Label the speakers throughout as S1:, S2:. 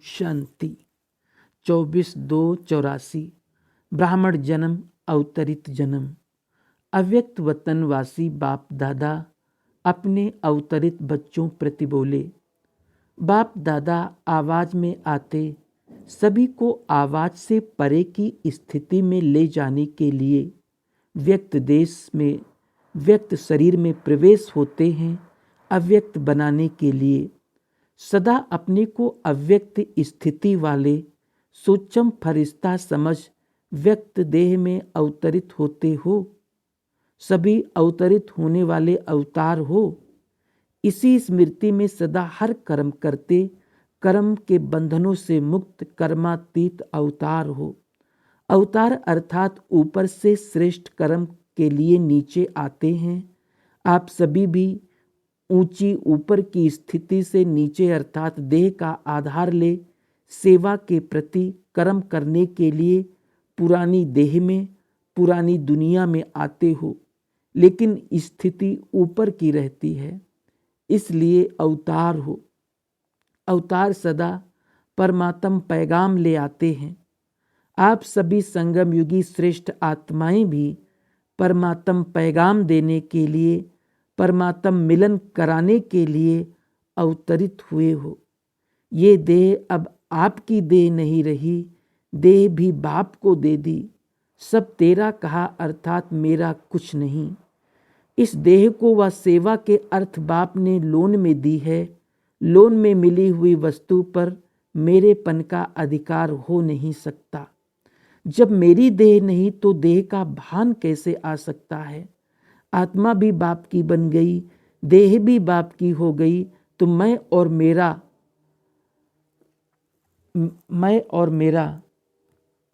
S1: शांति। 24/2/84 ब्राह्मण जन्म अवतरित जन्म। अव्यक्त वतनवासी बाप दादा अपने अवतरित बच्चों प्रति बोले। बाप दादा आवाज में आते सभी को आवाज से परे की स्थिति में ले जाने के लिए व्यक्त देश में व्यक्त शरीर में प्रवेश होते हैं। अव्यक्त बनाने के लिए सदा अपने को अव्यक्त स्थिति वाले सूक्ष्म फरिश्ता समझ व्यक्त देह में अवतरित होते हो। सभी अवतरित होने वाले अवतार हो। इसी स्मृति में सदा हर कर्म करते कर्म के बंधनों से मुक्त कर्मातीत अवतार हो। अवतार अर्थात ऊपर से श्रेष्ठ कर्म के लिए नीचे आते हैं। आप सभी भी ऊंची ऊपर की स्थिति से नीचे अर्थात देह का आधार ले सेवा के प्रति कर्म करने के लिए पुरानी देह में पुरानी दुनिया में आते हो, लेकिन स्थिति ऊपर की रहती है, इसलिए अवतार हो। अवतार सदा परमात्म पैगाम ले आते हैं। आप सभी संगम युगी श्रेष्ठ आत्माएं भी परमात्म पैगाम देने के लिए परमात्म मिलन कराने के लिए अवतरित हुए हो। ये देह अब आपकी देह नहीं रही, देह भी बाप को दे दी। सब तेरा कहा अर्थात मेरा कुछ नहीं। इस देह को वह सेवा के अर्थ बाप ने लोन में दी है। लोन में मिली हुई वस्तु पर मेरेपन का अधिकार हो नहीं सकता। जब मेरी देह नहीं तो देह का भान कैसे आ सकता है। आत्मा भी बाप की बन गई, देह भी बाप की हो गई, तो मैं और मेरा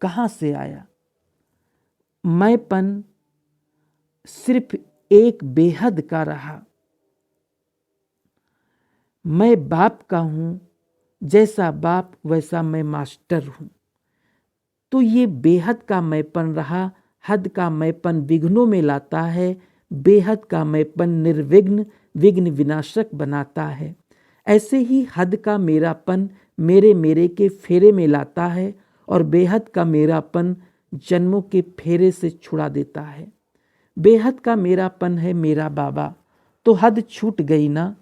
S1: कहाँ से आया। मैंपन सिर्फ एक बेहद का रहा। मैं बाप का हूँ, जैसा बाप वैसा मैं मास्टर हूँ। तो ये बेहद का मैंपन रहा। हद का मैंपन विघ्नों में लाता है, बेहद का मैंपन निर्विघ्न विघ्न विनाशक बनाता है। ऐसे ही हद का मेरापन मेरे के फेरे में लाता है और बेहद का मेरापन जन्मों के फेरे से छुड़ा देता है। बेहद का मेरापन है मेरा बाबा, तो हद छूट गई ना।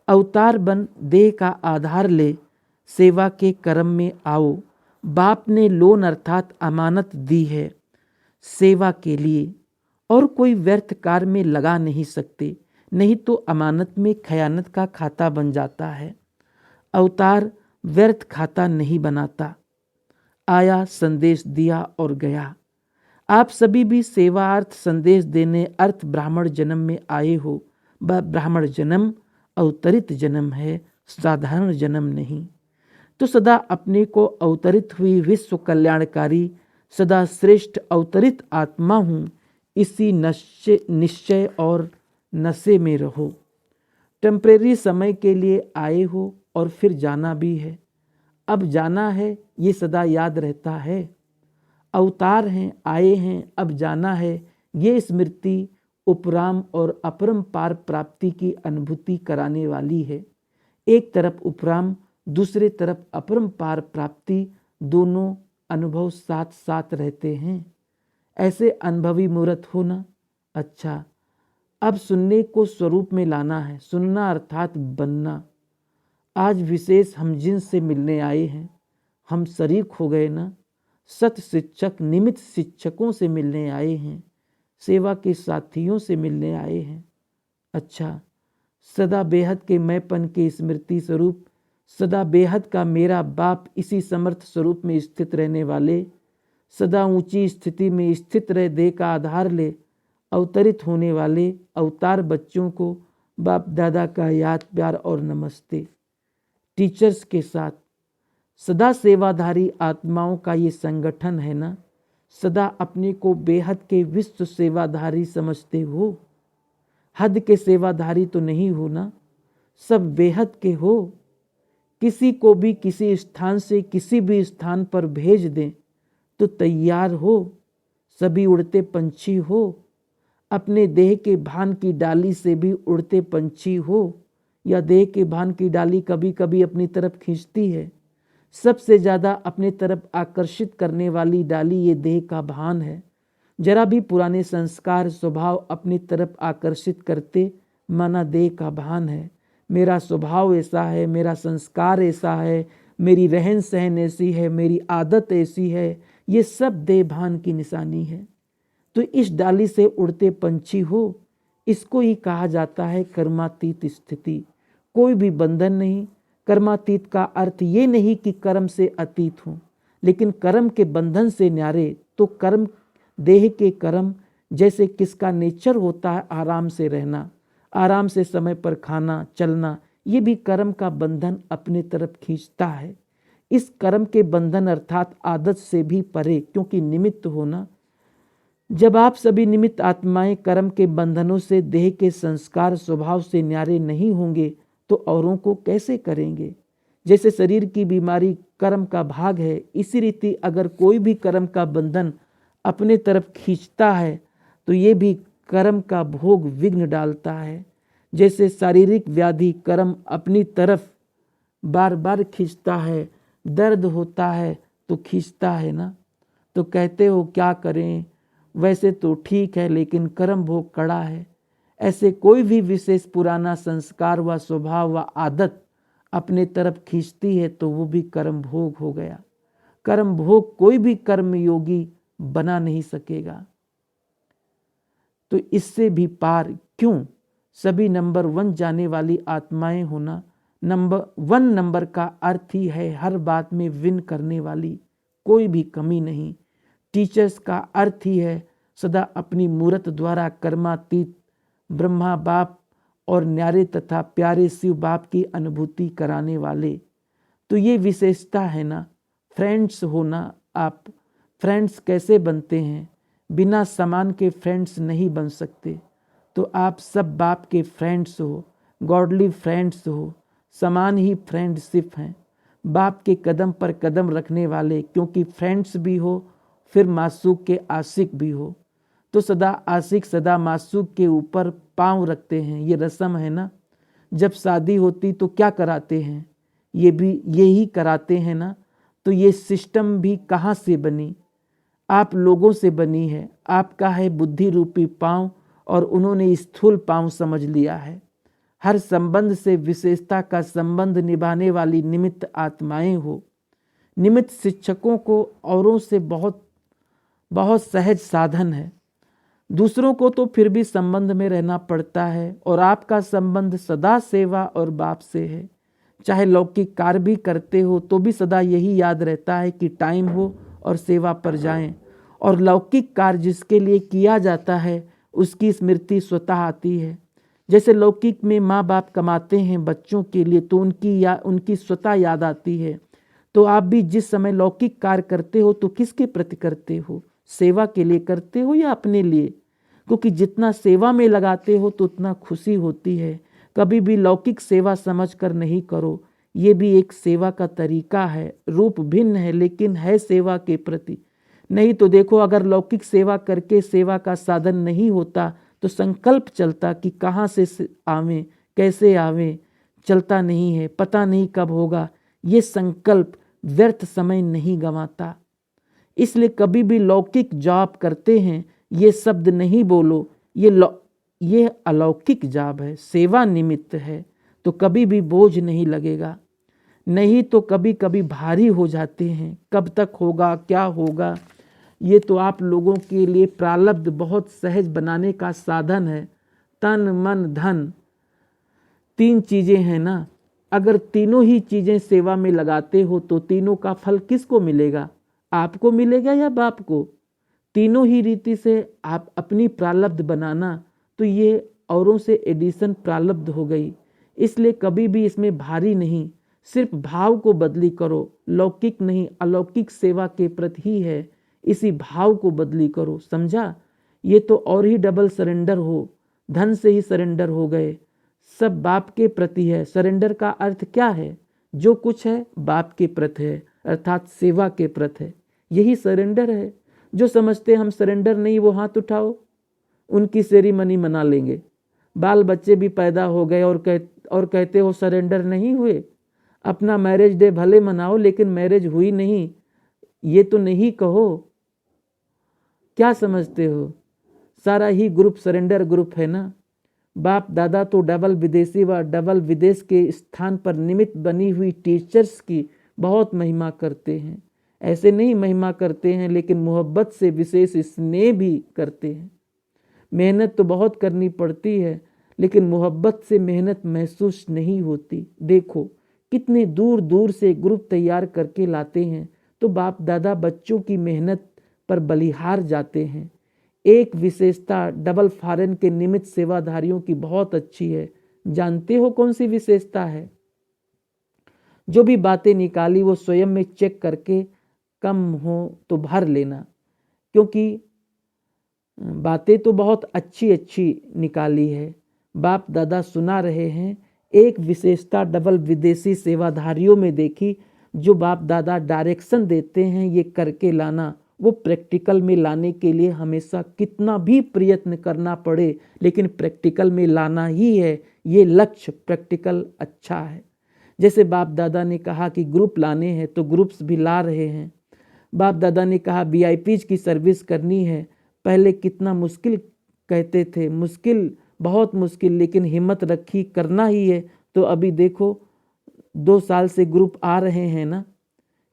S1: अवतार बन देह का आधार ले सेवा के कर्म में आओ। बाप ने लोन अर्थात अमानत दी है सेवा के लिए, और कोई व्यर्थ कार्य में लगा नहीं सकते, नहीं तो अमानत में खयानत का खाता बन जाता है। अवतार व्यर्थ खाता नहीं बनाता। आया संदेश दिया और गया। आप सभी भी सेवा अर्थ संदेश देने अर्थ ब्राह्मण जन्म में आए हो। ब्राह्मण जन्म अवतरित जन्म है, साधारण जन्म नहीं। तो सदा अपने को अवतरित हुई विश्व कल्याणकारी सदा श्रेष्ठ अवतरित आत्मा हूँ, इसी निश्चय और नशे में रहो। टेम्परेरी समय के लिए आए हो और फिर जाना भी है। अब जाना है ये सदा याद रहता है। अवतार हैं, आए हैं, अब जाना है, ये स्मृति उपराम और अपरंपार प्राप्ति की अनुभूति कराने वाली है। एक तरफ उपराम, दूसरे तरफ अपरंपार प्राप्ति, दोनों अनुभव साथ साथ रहते हैं। ऐसे अनुभवी मूर्त होना। अच्छा, अब सुनने को स्वरूप में लाना है। सुनना अर्थात बनना। आज विशेष हम जिनसे मिलने आए हैं, हम शरीक हो गए ना। सत शिक्षक निमित्त शिक्षकों से मिलने आए हैं, सेवा के साथियों से मिलने आए हैं। अच्छा, सदा बेहद के मैंपन के स्मृति स्वरूप, सदा बेहद का मेरा बाप इसी समर्थ स्वरूप में स्थित रहने वाले, सदा ऊंची स्थिति में स्थित रह देह का आधार ले अवतरित होने वाले अवतार बच्चों को बाप दादा का याद प्यार और नमस्ते। टीचर्स के साथ सदा सेवाधारी आत्माओं का ये संगठन है ना। सदा अपने को बेहद के विश्व सेवाधारी समझते हो। हद के सेवाधारी तो नहीं हो ना, सब बेहद के हो। किसी को भी किसी स्थान से किसी भी स्थान पर भेज दें तो तैयार हो। सभी उड़ते पंछी हो। अपने देह के भान की डाली से भी उड़ते पंछी हो, या देह के भान की डाली कभी कभी अपनी तरफ खींचती है। सबसे ज़्यादा अपने तरफ आकर्षित करने वाली डाली ये देह का भान है। जरा भी पुराने संस्कार स्वभाव अपनी तरफ आकर्षित करते, माना देह का भान है। मेरा स्वभाव ऐसा है, मेरा संस्कार ऐसा है, मेरी रहन सहन ऐसी है, मेरी आदत ऐसी है, ये सब देह भान की निशानी है। तो इस डाली से उड़ते पंछी हो, इसको ही कहा जाता है कर्मातीत स्थिति। कोई भी बंधन नहीं। कर्मातीत का अर्थ ये नहीं कि कर्म से अतीत हो, लेकिन कर्म के बंधन से न्यारे। तो कर्म, देह के कर्म, जैसे किसका नेचर होता है आराम से रहना, आराम से समय पर खाना चलना, ये भी कर्म का बंधन अपने तरफ खींचता है। इस कर्म के बंधन अर्थात आदत से भी परे, क्योंकि निमित्त होना। जब आप सभी निमित्त आत्माएं कर्म के बंधनों से, देह के संस्कार स्वभाव से न्यारे नहीं होंगे तो औरों को कैसे करेंगे। जैसे शरीर की बीमारी कर्म का भाग है, इसी रीति अगर कोई भी कर्म का बंधन अपने तरफ खींचता है तो ये भी कर्म का भोग विघ्न डालता है। जैसे शारीरिक व्याधि कर्म अपनी तरफ बार बार खींचता है, दर्द होता है तो खींचता है ना। तो कहते हो क्या करें, वैसे तो ठीक है लेकिन कर्म भोग कड़ा है। ऐसे कोई भी विशेष पुराना संस्कार व स्वभाव व आदत अपने तरफ खींचती है तो वो भी कर्म भोग हो गया। कर्म भोग कोई भी कर्म योगी बना नहीं सकेगा। तो इससे भी पार क्यों, सभी नंबर 1 जाने वाली आत्माएं होना। नंबर 1 नंबर का अर्थ ही है हर बात में विन करने वाली, कोई भी कमी नहीं। टीचर्स का अर्थ ही है सदा अपनी मूरत द्वारा कर्मातीत ब्रह्मा बाप और न्यारे तथा प्यारे शिव बाप की अनुभूति कराने वाले। तो ये विशेषता है ना। फ्रेंड्स होना। आप फ्रेंड्स कैसे बनते हैं, बिना समान के फ्रेंड्स नहीं बन सकते। तो आप सब बाप के फ्रेंड्स हो, गॉडली फ्रेंड्स हो, समान ही फ्रेंडशिप हैं। बाप के कदम पर कदम रखने वाले, क्योंकि फ्रेंड्स भी हो फिर मासूक के आशिक भी हो। तो सदा आशिक सदा मासूक के ऊपर पांव रखते हैं, ये रस्म है ना। जब शादी होती तो क्या कराते हैं, ये भी यही कराते हैं ना। तो ये सिस्टम भी कहाँ से बनी, आप लोगों से बनी है। आपका है बुद्धि रूपी पांव और उन्होंने स्थूल पांव समझ लिया है। हर संबंध से विशेषता का संबंध निभाने वाली निमित्त आत्माएं हो। निमित्त शिक्षकों को औरों से बहुत बहुत सहज साधन है। दूसरों को तो फिर भी संबंध में रहना पड़ता है, और आपका संबंध सदा सेवा और बाप से है। चाहे लौकिक कार्य भी करते हो तो भी सदा यही याद रहता है कि टाइम हो और सेवा पर जाएं। और लौकिक कार्य जिसके लिए किया जाता है उसकी स्मृति स्वतः आती है। जैसे लौकिक में माँ बाप कमाते हैं बच्चों के लिए तो उनकी स्वतः याद आती है। तो आप भी जिस समय लौकिक कार्य करते हो तो किसके प्रति करते हो, सेवा के लिए करते हो या अपने लिए। क्योंकि जितना सेवा में लगाते हो तो उतना खुशी होती है। कभी भी लौकिक सेवा समझकर नहीं करो, ये भी एक सेवा का तरीका है। रूप भिन्न है लेकिन है सेवा के प्रति। नहीं तो देखो, अगर लौकिक सेवा करके सेवा का साधन नहीं होता तो संकल्प चलता कि कहाँ से आवें, कैसे आवें, चलता नहीं है, पता नहीं कब होगा। ये संकल्प व्यर्थ समय नहीं गंवाता। इसलिए कभी भी लौकिक जॉब करते हैं ये शब्द नहीं बोलो, ये अलौकिक जॉब है, सेवा निमित्त है, तो कभी भी बोझ नहीं लगेगा। नहीं तो कभी कभी भारी हो जाते हैं। कब तक होगा, क्या होगा, ये तो आप लोगों के लिए प्रारब्ध बहुत सहज बनाने का साधन है। तन मन धन 3 चीज़ें हैं ना। अगर तीनों ही चीज़ें सेवा में लगाते हो तो तीनों का फल किसको मिलेगा, आपको मिलेगा या बाप को। तीनों ही रीति से आप अपनी प्रारब्ध बनाना, तो ये औरों से एडिशन प्रारब्ध हो गई। इसलिए कभी भी इसमें भारी नहीं, सिर्फ भाव को बदली करो। लौकिक नहीं अलौकिक सेवा के प्रति ही है, इसी भाव को बदली करो, समझा। ये तो और ही डबल सरेंडर हो, धन से ही सरेंडर हो गए, सब बाप के प्रति है। सरेंडर का अर्थ क्या है, जो कुछ है बाप के प्रति है, अर्थात सेवा के प्रति है, यही सरेंडर है। जो समझते हम सरेंडर नहीं वो हाथ उठाओ, उनकी सेरेमनी मना लेंगे। बाल बच्चे भी पैदा हो गए और कहते हो सरेंडर नहीं हुए। अपना मैरिज डे भले मनाओ लेकिन मैरिज हुई नहीं, ये तो नहीं कहो। क्या समझते हो? सारा ही ग्रुप सरेंडर ग्रुप है ना। बाप दादा तो डबल विदेशी व डबल विदेश के स्थान पर निमित्त बनी हुई टीचर्स की बहुत महिमा करते हैं। ऐसे नहीं महिमा करते हैं, लेकिन मोहब्बत से विशेष स्नेह भी करते हैं। मेहनत तो बहुत करनी पड़ती है, लेकिन मोहब्बत से मेहनत महसूस नहीं होती। देखो कितने दूर दूर से ग्रुप तैयार करके लाते हैं, तो बाप दादा बच्चों की मेहनत पर बलिहार जाते हैं। एक विशेषता डबल फॉरेन के निमित्त सेवाधारियों की बहुत अच्छी है। जानते हो कौन सी विशेषता है? जो भी बातें निकाली वो स्वयं में चेक करके कम हो तो भर लेना, क्योंकि बातें तो बहुत अच्छी अच्छी निकाली है। बाप दादा सुना रहे हैं। एक विशेषता डबल विदेशी सेवाधारियों में देखी, जो बाप दादा डायरेक्शन देते हैं ये करके लाना, वो प्रैक्टिकल में लाने के लिए हमेशा कितना भी प्रयत्न करना पड़े, लेकिन प्रैक्टिकल में लाना ही है। ये लक्ष्य प्रैक्टिकल अच्छा है। जैसे बाप दादा ने कहा कि ग्रुप लाने हैं तो ग्रुप्स भी ला रहे हैं। बाप दादा ने कहा वीआईपीज की सर्विस करनी है। पहले कितना मुश्किल कहते थे, मुश्किल बहुत मुश्किल, लेकिन हिम्मत रखी करना ही है। तो अभी देखो 2 साल से ग्रुप आ रहे हैं ना।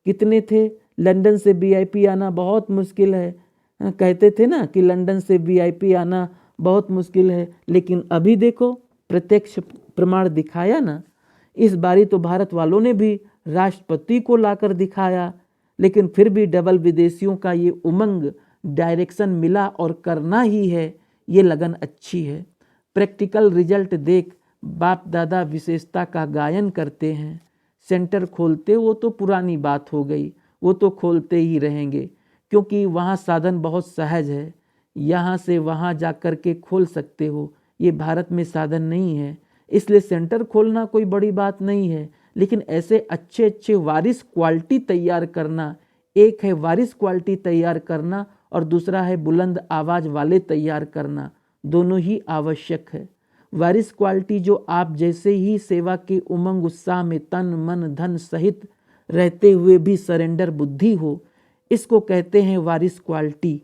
S1: कितने थे? लंदन से वीआईपी आना बहुत मुश्किल है। कहते थे ना कि लंदन से वीआईपी आना बहुत मुश्किल है, लेकिन अभी देखो प्रत्यक्ष प्रमाण दिखाया ना। इस बारी तो भारत वालों ने भी राष्ट्रपति को लाकर दिखाया, लेकिन फिर भी डबल विदेशियों का ये उमंग, डायरेक्शन मिला और करना ही है, ये लगन अच्छी है। प्रैक्टिकल रिजल्ट देख बाप दादा विशेषता का गायन करते हैं। सेंटर खोलते वो तो पुरानी बात हो गई, वो तो खोलते ही रहेंगे, क्योंकि वहाँ साधन बहुत सहज है। यहाँ से वहाँ जा कर के खोल सकते हो। ये भारत में साधन नहीं है, इसलिए सेंटर खोलना कोई बड़ी बात नहीं है। लेकिन ऐसे अच्छे अच्छे वारिस क्वालिटी तैयार करना, एक है वारिस क्वालिटी तैयार करना और दूसरा है बुलंद आवाज़ वाले तैयार करना। दोनों ही आवश्यक है। वारिस क्वालिटी जो आप जैसे ही सेवा के उमंग उत्साह में तन मन धन सहित रहते हुए भी सरेंडर बुद्धि हो, इसको कहते हैं वारिस क्वालिटी।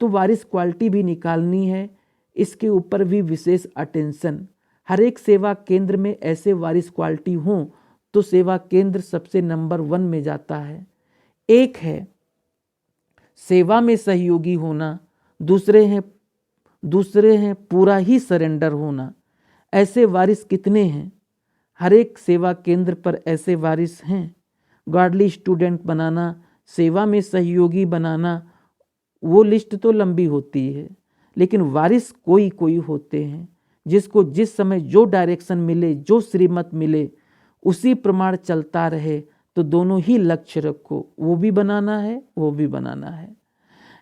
S1: तो वारिस क्वालिटी भी निकालनी है, इसके ऊपर भी विशेष अटेंशन। हर एक सेवा केंद्र में ऐसे वारिस क्वालिटी हों तो सेवा केंद्र सबसे नंबर 1 में जाता है। एक है सेवा में सहयोगी होना, दूसरे हैं पूरा ही सरेंडर होना। ऐसे वारिस कितने हैं? हर एक सेवा केंद्र पर ऐसे वारिस हैं। गॉडली स्टूडेंट बनाना, सेवा में सहयोगी बनाना, वो लिस्ट तो लंबी होती है, लेकिन वारिस कोई कोई होते हैं जिसको जिस समय जो डायरेक्शन मिले, जो श्रीमत मिले, उसी प्रमाण चलता रहे। तो दोनों ही लक्ष्य रखो, वो भी बनाना है, वो भी बनाना है।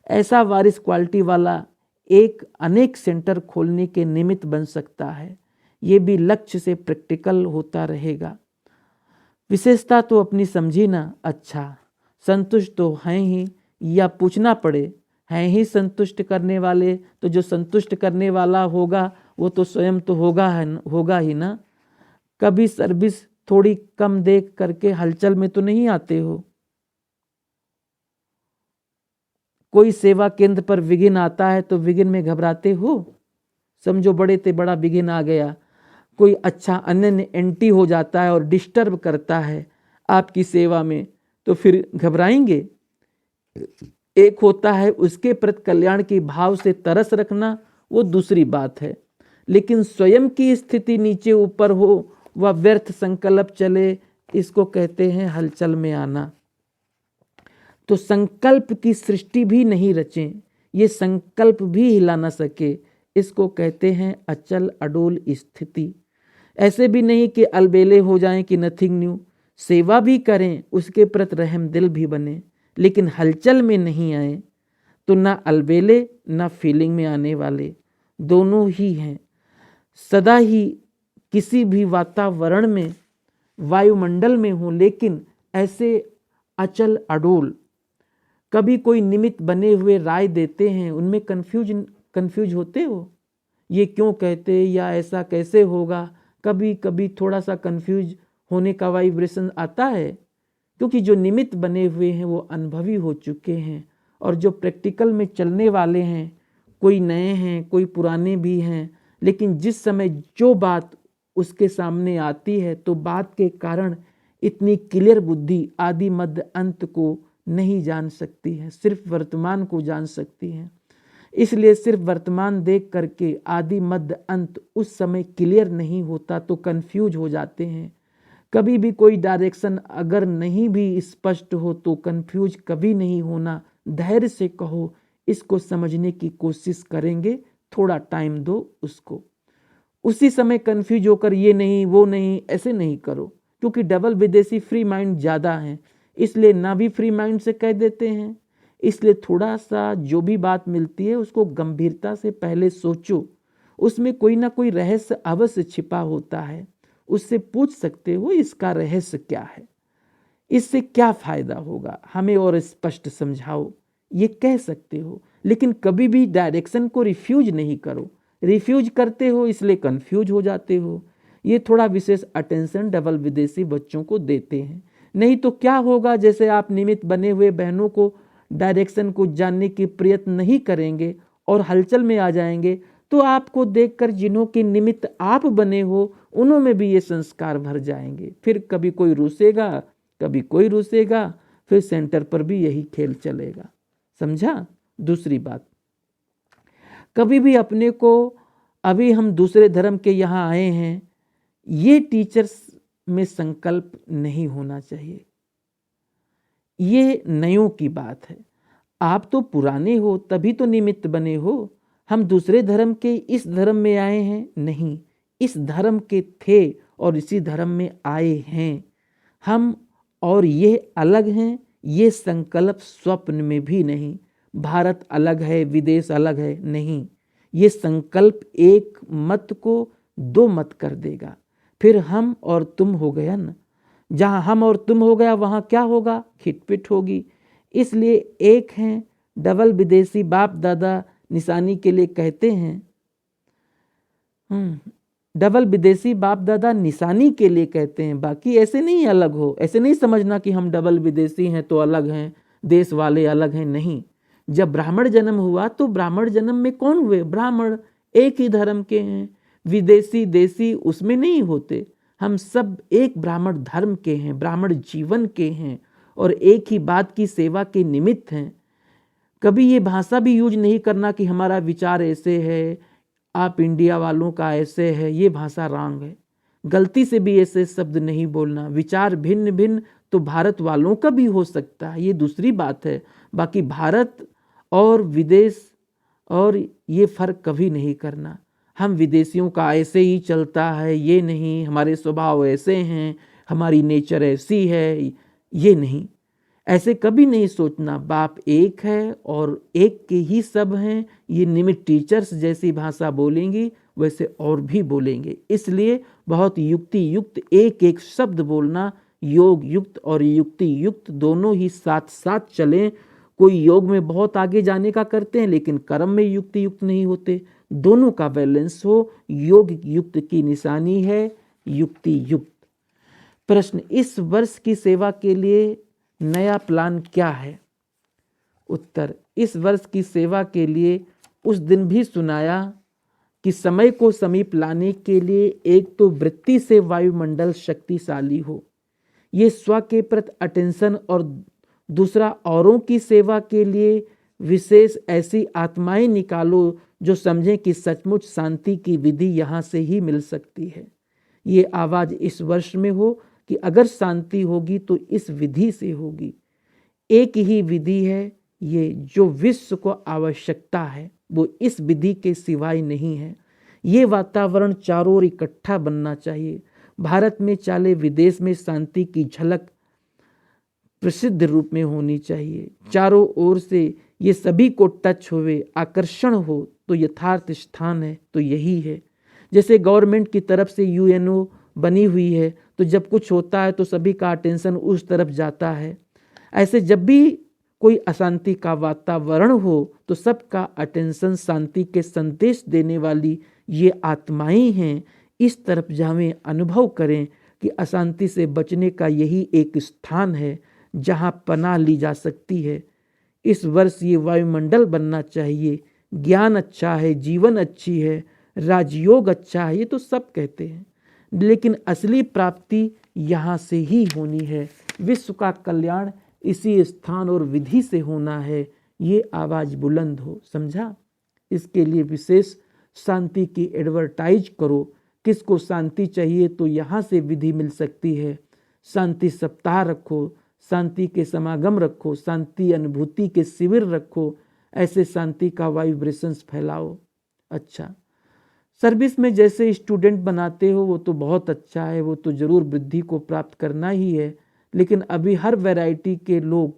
S1: ऐसा वारिस क्वालिटी वाला एक अनेक सेंटर खोलने के निमित्त बन सकता है। ये भी लक्ष्य से प्रैक्टिकल होता रहेगा। विशेषता तो अपनी समझी ना। अच्छा, संतुष्ट तो हैं ही, या पूछना पड़े हैं ही संतुष्ट करने वाले? तो जो संतुष्ट करने वाला होगा वो तो स्वयं तो होगा ही ना। कभी सर्विस थोड़ी कम देख करके हलचल में तो नहीं आते हो। कोई सेवा केंद्र पर विघ्न आता है तो विघ्न में घबराते हो? समझो बड़े ते बड़ा विघ्न आ गया, कोई अच्छा अन्य एंटी हो जाता है और डिस्टर्ब करता है आपकी सेवा में, तो फिर घबराएंगे? एक होता है उसके प्रति कल्याण की भाव से तरस रखना, वो दूसरी बात है। लेकिन स्वयं की स्थिति नीचे ऊपर हो, वह व्यर्थ संकल्प चले, इसको कहते हैं हलचल में आना। तो संकल्प की सृष्टि भी नहीं रचें, ये संकल्प भी हिला न सके, इसको कहते हैं अचल अडोल स्थिति। ऐसे भी नहीं कि अलबेले हो जाएं कि नथिंग न्यू। सेवा भी करें, उसके प्रति रहम दिल भी बने, लेकिन हलचल में नहीं आए तो ना अलबेले ना फीलिंग में आने वाले, दोनों ही हैं। सदा ही किसी भी वातावरण में, वायुमंडल में हो, लेकिन ऐसे अचल अडोल। कभी कोई निमित्त बने हुए राय देते हैं, उनमें कंफ्यूज होते हो, ये क्यों कहते या ऐसा कैसे होगा? कभी कभी थोड़ा सा कंफ्यूज होने का वाइब्रेशन आता है, क्योंकि जो निमित्त बने हुए हैं वो अनुभवी हो चुके हैं, और जो प्रैक्टिकल में चलने वाले हैं, कोई नए हैं कोई पुराने भी हैं, लेकिन जिस समय जो बात उसके सामने आती है तो बात के कारण इतनी क्लियर बुद्धि आदि मध्य अंत को नहीं जान सकती है, सिर्फ वर्तमान को जान सकती है। इसलिए सिर्फ वर्तमान देख करके आदि मध्य अंत उस समय क्लियर नहीं होता तो कंफ्यूज हो जाते हैं। कभी भी कोई डायरेक्शन अगर नहीं भी स्पष्ट हो तो कंफ्यूज कभी नहीं होना। धैर्य से कहो इसको समझने की कोशिश करेंगे, थोड़ा टाइम दो उसको। उसी समय कंफ्यूज होकर ये नहीं वो नहीं ऐसे नहीं करो, क्योंकि डबल विदेशी फ्री माइंड ज़्यादा है, इसलिए ना भी फ्री माइंड से कह देते हैं। इसलिए थोड़ा सा जो भी बात मिलती है उसको गंभीरता से पहले सोचो, उसमें कोई ना कोई रहस्य अवश्य छिपा होता है। उससे पूछ सकते हो इसका रहस्य क्या है, इससे क्या फायदा होगा, हमें और स्पष्ट समझाओ, ये कह सकते हो। लेकिन कभी भी डायरेक्शन को रिफ्यूज नहीं करो। रिफ्यूज करते हो इसलिए कंफ्यूज हो जाते हो। ये थोड़ा विशेष अटेंशन डबल विदेशी बच्चों को देते हैं। नहीं तो क्या होगा, जैसे आप निमित्त बने हुए बहनों को डायरेक्शन को जानने की प्रयत्न नहीं करेंगे और हलचल में आ जाएंगे, तो आपको देखकर जिन्हों के निमित्त आप बने हो उन्हों में भी ये संस्कार भर जाएंगे। फिर कभी कोई रूसेगा कभी कोई रूसेगा, फिर सेंटर पर भी यही खेल चलेगा। समझा? दूसरी बात, कभी भी अपने को अभी हम दूसरे धर्म के यहाँ आए हैं ये टीचर्स में संकल्प नहीं होना चाहिए। ये नयों की बात है। आप तो पुराने हो तभी तो निमित्त बने हो। हम दूसरे धर्म के इस धर्म में आए हैं नहीं, इस धर्म के थे और इसी धर्म में आए हैं हम, और ये अलग हैं। ये संकल्प स्वप्न में भी नहीं। भारत अलग है विदेश अलग है नहीं, ये संकल्प एक मत को दो मत कर देगा। फिर हम और तुम हो गया ना, जहाँ हम और तुम हो गया वहाँ क्या होगा, खिटपिट होगी। इसलिए एक हैं। डबल विदेशी बाप दादा निशानी के लिए कहते हैं, डबल विदेशी बाप दादा निशानी के लिए कहते हैं, बाकी ऐसे नहीं अलग हो। ऐसे नहीं समझना कि हम डबल विदेशी हैं तो अलग हैं, देश वाले अलग हैं, नहीं। जब ब्राह्मण जन्म हुआ तो ब्राह्मण जन्म में कौन हुए, ब्राह्मण एक ही धर्म के हैं। विदेशी देशी उसमें नहीं होते, हम सब एक ब्राह्मण धर्म के हैं, ब्राह्मण जीवन के हैं और एक ही बात की सेवा के निमित्त हैं। कभी ये भाषा भी यूज नहीं करना कि हमारा विचार ऐसे है, आप इंडिया वालों का ऐसे है, ये भाषा रॉन्ग है। गलती से भी ऐसे शब्द नहीं बोलना। विचार भिन्न भिन्न तो भारत वालों का भी हो सकता है, ये दूसरी बात है। बाकी भारत और विदेश और ये फर्क कभी नहीं करना। हम विदेशियों का ऐसे ही चलता है ये नहीं, हमारे स्वभाव ऐसे हैं, हमारी नेचर ऐसी है, ये नहीं, ऐसे कभी नहीं सोचना। बाप एक है और एक के ही सब हैं। ये निमित्त टीचर्स जैसी भाषा बोलेंगी वैसे और भी बोलेंगे। इसलिए बहुत युक्ति युक्त एक एक शब्द बोलना, योग युक्त और युक्ति युक्त दोनों ही साथ साथ चलें। कोई योग में बहुत आगे जाने का करते हैं लेकिन कर्म में युक्ति युक्त नहीं होते। दोनों का बैलेंस हो, योग युक्त की निशानी है युक्ति युक्त। प्रश्न, इस वर्ष की सेवा के लिए नया प्लान क्या है? उत्तर, इस वर्ष की सेवा के लिए उस दिन भी सुनाया कि समय को समीप लाने के लिए एक तो वृत्ति से वायुमंडल शक्तिशाली हो, ये स्व के प्रति अटेंशन, और दूसरा औरों की सेवा के लिए विशेष ऐसी आत्माएं निकालो जो समझें कि सचमुच शांति की विधि यहाँ से ही मिल सकती है। ये आवाज़ इस वर्ष में हो कि अगर शांति होगी तो इस विधि से होगी। एक ही विधि है ये, जो विश्व को आवश्यकता है वो इस विधि के सिवाय नहीं है। ये वातावरण चारों ओर इकट्ठा बनना चाहिए। भारत में चाले विदेश में शांति की झलक प्रसिद्ध रूप में होनी चाहिए। चारों ओर से ये सभी को टच होवे, आकर्षण हो तो यथार्थ स्थान है तो यही है। जैसे गवर्नमेंट की तरफ से यूएनओ बनी हुई है तो जब कुछ होता है तो सभी का अटेंशन उस तरफ जाता है। ऐसे जब भी कोई अशांति का वातावरण हो तो सबका अटेंशन शांति के संदेश देने वाली ये आत्माएं हैं, इस तरफ जावें, अनुभव करें, कि अशांति से बचने का यही एक स्थान है जहां पनाह ली जा सकती है। इस वर्ष ये वायुमंडल बनना चाहिए। ज्ञान अच्छा है, जीवन अच्छी है, राजयोग अच्छा है, ये तो सब कहते हैं, लेकिन असली प्राप्ति यहाँ से ही होनी है। विश्व का कल्याण इसी स्थान और विधि से होना है। ये आवाज बुलंद हो, समझा? इसके लिए विशेष शांति की एडवर्टाइज करो। किसको शांति चाहिए तो यहाँ से विधि मिल सकती है। शांति सप्ताह रखो, शांति के समागम रखो, शांति अनुभूति के शिविर रखो, ऐसे शांति का वाइब्रेशंस फैलाओ। अच्छा, सर्विस में जैसे स्टूडेंट बनाते हो वो तो बहुत अच्छा है, वो तो जरूर वृद्धि को प्राप्त करना ही है, लेकिन अभी हर वैरायटी के लोग,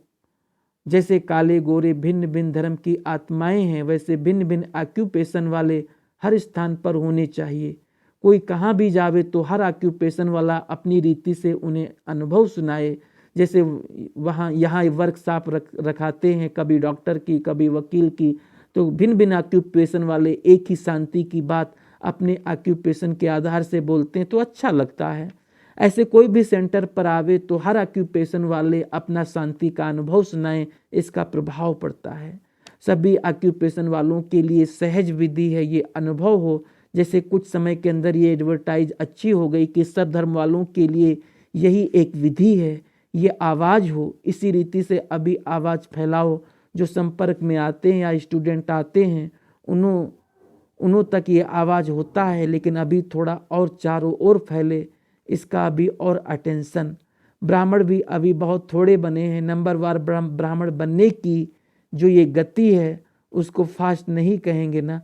S1: जैसे काले गोरे भिन्न भिन्न धर्म की आत्माएं हैं, वैसे भिन्न भिन्न ऑक्यूपेशन वाले हर स्थान पर होने चाहिए। कोई कहाँ भी जावे तो हर ऑक्यूपेशन वाला अपनी रीति से उन्हें अनुभव सुनाए। जैसे वहाँ यहाँ वर्कशॉप रखाते हैं, कभी डॉक्टर की, कभी वकील की, तो भिन्न भिन्न ऑक्यूपेशन वाले एक ही शांति की बात अपने ऑक्यूपेशन के आधार से बोलते हैं तो अच्छा लगता है। ऐसे कोई भी सेंटर पर आवे तो हर ऑक्यूपेशन वाले अपना शांति का अनुभव सुनाएं, इसका प्रभाव पड़ता है। सभी ऑक्यूपेशन वालों के लिए सहज विधि है ये अनुभव हो। जैसे कुछ समय के अंदर ये एडवर्टाइज अच्छी हो गई कि सब धर्म वालों के लिए यही एक विधि है, ये आवाज़ हो। इसी रीति से अभी आवाज़ फैलाओ। जो संपर्क में आते हैं या स्टूडेंट आते हैं उन्हों तक ये आवाज़ होता है, लेकिन अभी थोड़ा और चारों ओर फैले, इसका अभी और अटेंशन। ब्राह्मण भी अभी बहुत थोड़े बने हैं। नंबरवार ब्राह्मण बनने की जो ये गति है उसको फास्ट नहीं कहेंगे ना।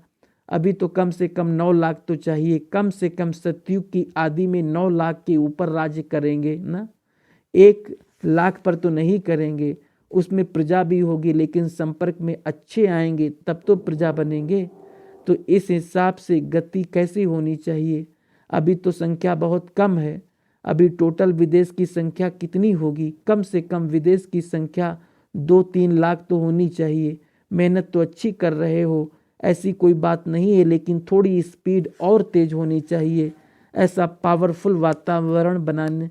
S1: अभी तो कम से कम 9 लाख तो चाहिए, कम से कम सतयुग की आदि में 9 लाख के ऊपर राज्य करेंगे ना। 1 लाख पर तो नहीं करेंगे, उसमें प्रजा भी होगी, लेकिन संपर्क में अच्छे आएंगे तब तो प्रजा बनेंगे। तो इस हिसाब से गति कैसी होनी चाहिए? अभी तो संख्या बहुत कम है। अभी टोटल विदेश की संख्या कितनी होगी? कम से कम विदेश की संख्या 2-3 लाख तो होनी चाहिए। मेहनत तो अच्छी कर रहे हो, ऐसी कोई बात नहीं है, लेकिन थोड़ी स्पीड और तेज होनी चाहिए। ऐसा पावरफुल वातावरण बनाने,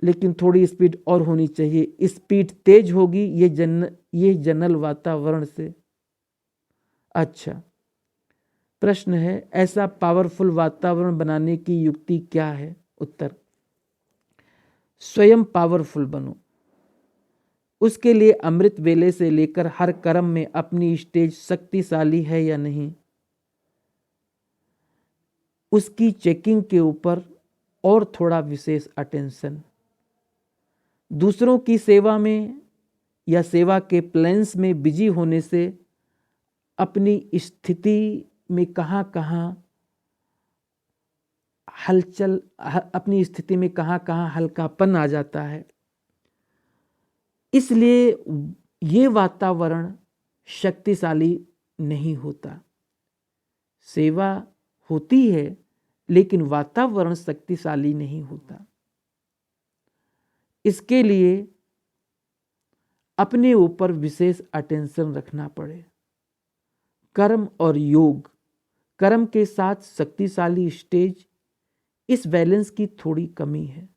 S1: लेकिन थोड़ी स्पीड और होनी चाहिए। स्पीड तेज होगी ये जनरल वातावरण से। अच्छा, प्रश्न है ऐसा पावरफुल वातावरण बनाने की युक्ति क्या है? उत्तर, स्वयं पावरफुल बनो। उसके लिए अमृत वेले से लेकर हर कर्म में अपनी स्टेज शक्तिशाली है या नहीं, उसकी चेकिंग के ऊपर और थोड़ा विशेष अटेंशन। दूसरों की सेवा में या सेवा के प्लान्स में बिजी होने से अपनी स्थिति में कहाँ कहाँ हल्कापन आ जाता है। इसलिए ये वातावरण शक्तिशाली नहीं होता। सेवा होती है लेकिन वातावरण शक्तिशाली नहीं होता। इसके लिए अपने ऊपर विशेष अटेंशन रखना पड़े। कर्म और योग, कर्म के साथ शक्तिशाली स्टेज, इस बैलेंस की थोड़ी कमी है।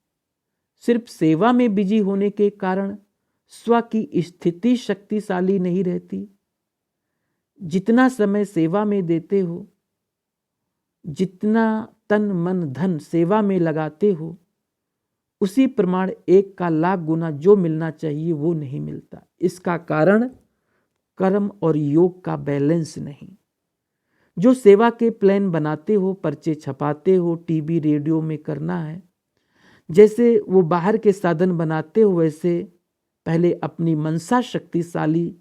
S1: सिर्फ सेवा में बिजी होने के कारण स्व की स्थिति शक्तिशाली नहीं रहती। जितना समय सेवा में देते हो, जितना तन मन धन सेवा में लगाते हो, उसी प्रमाण 1 का लाख गुना जो मिलना चाहिए वो नहीं मिलता। इसका कारण कर्म और योग का बैलेंस नहीं। जो सेवा के प्लान बनाते हो, पर्चे छपाते हो, टीवी रेडियो में करना है, जैसे वो बाहर के साधन बनाते हो, वैसे पहले अपनी मनसा शक्तिशाली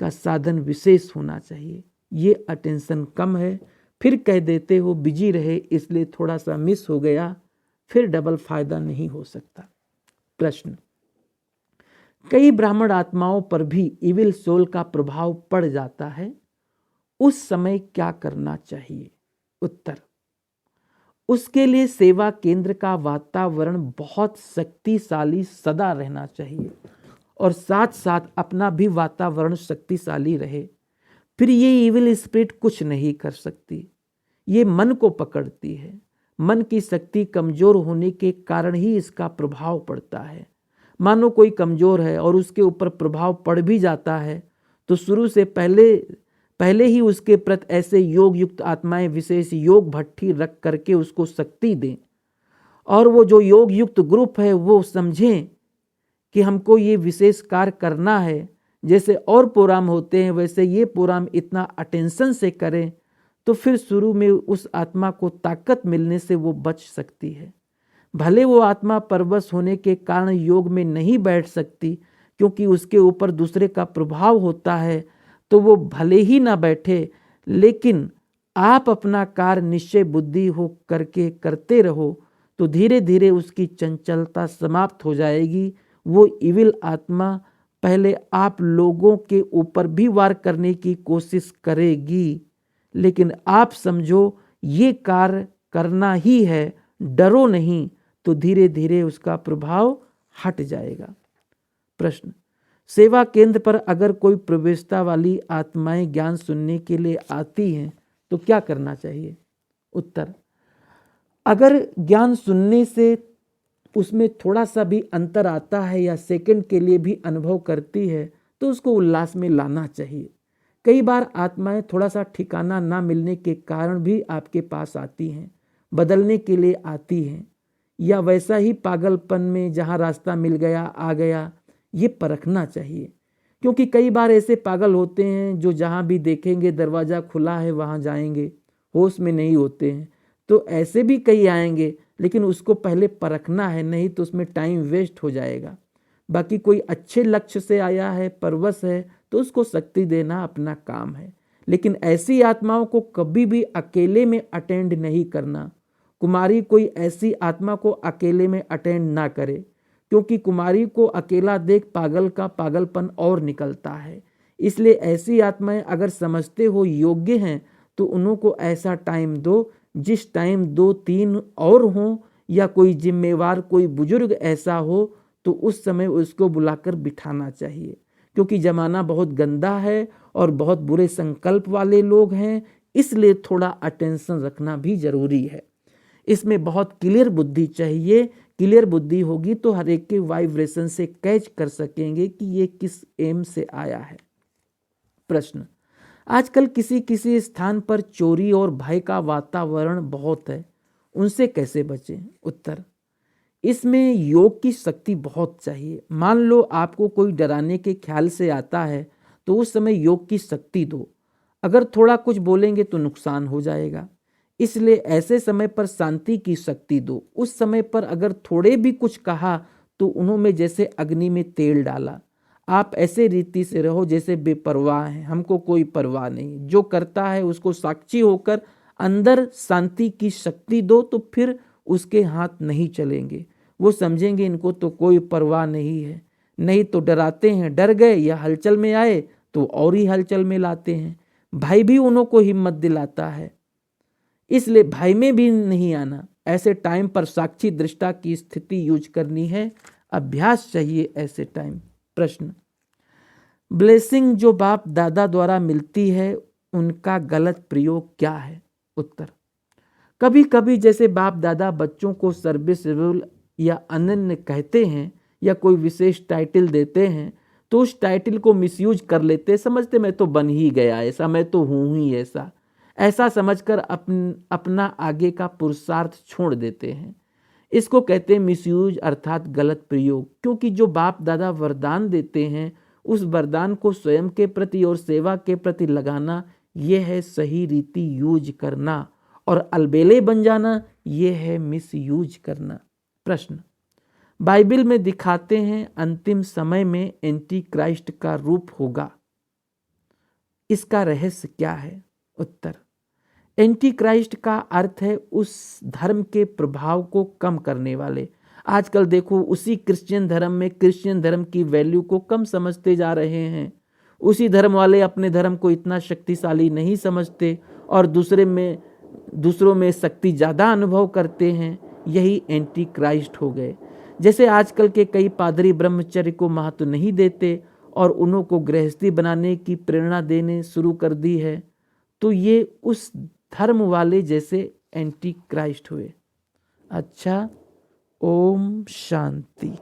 S1: का साधन विशेष होना चाहिए। ये अटेंशन कम है, फिर कह देते हो बिजी रहे इसलिए थोड़ा सा मिस हो गया, फिर डबल फायदा नहीं हो सकता। प्रश्न, कई ब्राह्मण आत्माओं पर भी इविल सोल का प्रभाव पड़ जाता है, उस समय क्या करना चाहिए? उत्तर, उसके लिए सेवा केंद्र का वातावरण बहुत शक्तिशाली सदा रहना चाहिए और साथ साथ अपना भी वातावरण शक्तिशाली रहे। फिर ये इविल स्पिरिट कुछ नहीं कर सकती। ये मन को पकड़ती है। मन की शक्ति कमजोर होने के कारण ही इसका प्रभाव पड़ता है। मानो कोई कमजोर है और उसके ऊपर प्रभाव पड़ भी जाता है तो शुरू से पहले ही उसके प्रति ऐसे योग युक्त आत्माएं विशेष योग भट्ठी रख करके उसको शक्ति दें, और वो जो योग युक्त ग्रुप है वो समझें कि हमको ये विशेष कार्य करना है। जैसे और प्रोग्राम होते हैं वैसे ये प्रोग्राम इतना अटेंशन से करें तो फिर शुरू में उस आत्मा को ताकत मिलने से वो बच सकती है। भले वो आत्मा परवश होने के कारण योग में नहीं बैठ सकती क्योंकि उसके ऊपर दूसरे का प्रभाव होता है, तो वो भले ही ना बैठे, लेकिन आप अपना कार्य निश्चय बुद्धि हो करके करते रहो तो धीरे धीरे उसकी चंचलता समाप्त हो जाएगी। वो इविल आत्मा पहले आप लोगों के ऊपर भी वार करने की कोशिश करेगी, लेकिन आप समझो ये कार्य करना ही है, डरो नहीं, तो धीरे धीरे उसका प्रभाव हट जाएगा। प्रश्न, सेवा केंद्र पर अगर कोई प्रवेशता वाली आत्माएं ज्ञान सुनने के लिए आती हैं तो क्या करना चाहिए? उत्तर, अगर ज्ञान सुनने से उसमें थोड़ा सा भी अंतर आता है या सेकंड के लिए भी अनुभव करती है तो उसको उल्लास में लाना चाहिए। कई बार आत्माएं थोड़ा सा ठिकाना ना मिलने के कारण भी आपके पास आती हैं, बदलने के लिए आती हैं, या वैसा ही पागलपन में जहाँ रास्ता मिल गया आ गया, ये परखना चाहिए। क्योंकि कई बार ऐसे पागल होते हैं जो जहाँ भी देखेंगे दरवाज़ा खुला है वहाँ जाएंगे, होश में नहीं होते हैं। तो ऐसे भी कई आएंगे, लेकिन उसको पहले परखना है, नहीं तो उसमें टाइम वेस्ट हो जाएगा। बाकी कोई अच्छे लक्ष्य से आया है, परवश है, तो उसको शक्ति देना अपना काम है। लेकिन ऐसी आत्माओं को कभी भी अकेले में अटेंड नहीं करना। कुमारी कोई ऐसी आत्मा को अकेले में अटेंड ना करे, क्योंकि कुमारी को अकेला देख पागल का पागलपन और निकलता है। इसलिए ऐसी आत्माएं अगर समझते हो योग्य हैं तो उन्हों को ऐसा टाइम दो जिस टाइम 2-3 और हों, या कोई जिम्मेवार कोई बुजुर्ग ऐसा हो तो उस समय उसको बुलाकर बिठाना चाहिए। क्योंकि ज़माना बहुत गंदा है और बहुत बुरे संकल्प वाले लोग हैं, इसलिए थोड़ा अटेंशन रखना भी ज़रूरी है। इसमें बहुत क्लियर बुद्धि चाहिए। क्लियर बुद्धि होगी तो हर एक के वाइब्रेशन से कैच कर सकेंगे कि ये किस एम से आया है। प्रश्न, आजकल किसी किसी स्थान पर चोरी और भय का वातावरण बहुत है, उनसे कैसे बचें? उत्तर, इसमें योग की शक्ति बहुत चाहिए। मान लो आपको कोई डराने के ख्याल से आता है तो उस समय योग की शक्ति दो। अगर थोड़ा कुछ बोलेंगे तो नुकसान हो जाएगा, इसलिए ऐसे समय पर शांति की शक्ति दो। उस समय पर अगर थोड़े भी कुछ कहा तो उन्होंने जैसे अग्नि में तेल डाला। आप ऐसे रीति से रहो जैसे बेपरवाह हैं, हमको कोई परवाह नहीं। जो करता है उसको साक्षी होकर अंदर शांति की शक्ति दो, तो फिर उसके हाथ नहीं चलेंगे। वो समझेंगे इनको तो कोई परवाह नहीं है। नहीं तो डराते हैं, डर गए या हलचल में आए तो और ही हलचल में लाते हैं। भाई भी उन्हों को हिम्मत दिलाता है, इसलिए भाई में भी नहीं आना। ऐसे टाइम पर साक्षी दृष्टा की स्थिति यूज करनी है, अभ्यास चाहिए ऐसे टाइम। प्रश्न, ब्लेसिंग जो बाप दादा द्वारा मिलती है उनका गलत प्रयोग क्या है? उत्तर, कभी कभी जैसे बाप दादा बच्चों को सर्विसेबल या अनन्य कहते हैं या कोई विशेष टाइटल देते हैं तो उस टाइटल को मिसयूज कर लेते, समझते मैं तो बन ही गया ऐसा, मैं तो हूँ ही ऐसा समझकर अपना आगे का पुरुषार्थ छोड़ देते हैं। इसको कहते हैं मिसयूज अर्थात गलत प्रयोग। क्योंकि जो बाप दादा वरदान देते हैं उस वरदान को स्वयं के प्रति और सेवा के प्रति लगाना, यह है सही रीति यूज करना, और अलबेले बन जाना यह है मिस यूज करना। प्रश्न, बाइबल में दिखाते हैं अंतिम समय में एंटी क्राइस्ट का रूप होगा, इसका रहस्य क्या है? उत्तर, एंटी क्राइस्ट का अर्थ है उस धर्म के प्रभाव को कम करने वाले। आजकल देखो उसी क्रिश्चियन धर्म में क्रिश्चियन धर्म की वैल्यू को कम समझते जा रहे हैं। उसी धर्म वाले अपने धर्म को इतना शक्तिशाली नहीं समझते और दूसरों में शक्ति ज़्यादा अनुभव करते हैं। यही एंटी क्राइस्ट हो गए। जैसे आजकल के कई पादरी ब्रह्मचर्य को महत्व नहीं देते और उन्हों को गृहस्थी बनाने की प्रेरणा देने शुरू कर दी है, तो ये उस धर्म वाले जैसे एंटी क्राइस्ट हुए। अच्छा, ओम शांति।